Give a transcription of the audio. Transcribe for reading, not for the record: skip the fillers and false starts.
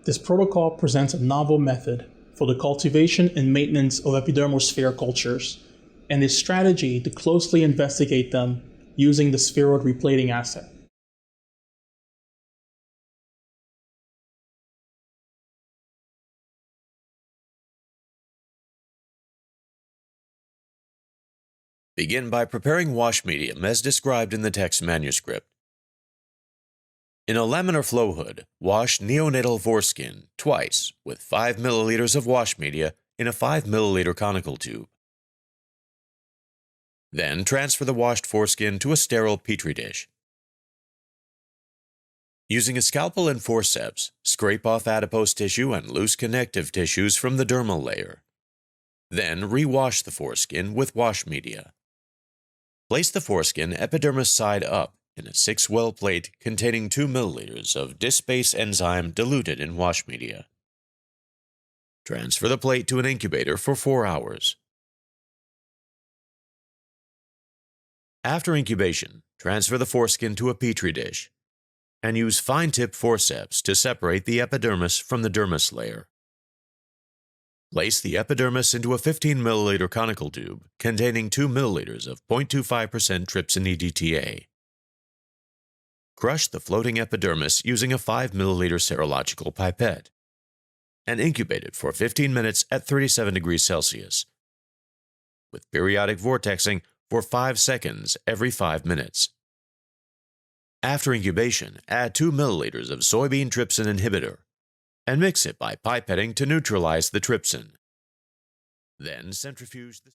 This protocol presents a novel method for the cultivation and maintenance of epidermal sphere cultures, and a strategy to closely investigate them using the spheroid replating assay. Begin by preparing wash medium as described in the text manuscript. In a laminar flow hood, wash neonatal foreskin twice with 5 ml of wash media in a 5 ml conical tube. Then transfer the washed foreskin to a sterile petri dish. Using a scalpel and forceps, scrape off adipose tissue and loose connective tissues from the dermal layer. Then rewash the foreskin with wash media. Place the foreskin epidermis side up in a 6-well plate containing 2 ml of disbase enzyme diluted in wash media. Transfer the plate to an incubator for 4 hours. After incubation, transfer the foreskin to a petri dish and use fine-tip forceps to separate the epidermis from the dermis layer. Place the epidermis into a 15 ml conical tube containing 2 ml of 0.25% trypsin EDTA. Crush the floating epidermis using a 5 ml serological pipette and incubate it for 15 minutes at 37 degrees Celsius with periodic vortexing for 5 seconds every 5 minutes. After incubation, add 2 ml of soybean trypsin inhibitor and mix it by pipetting to neutralize the trypsin. Then centrifuge the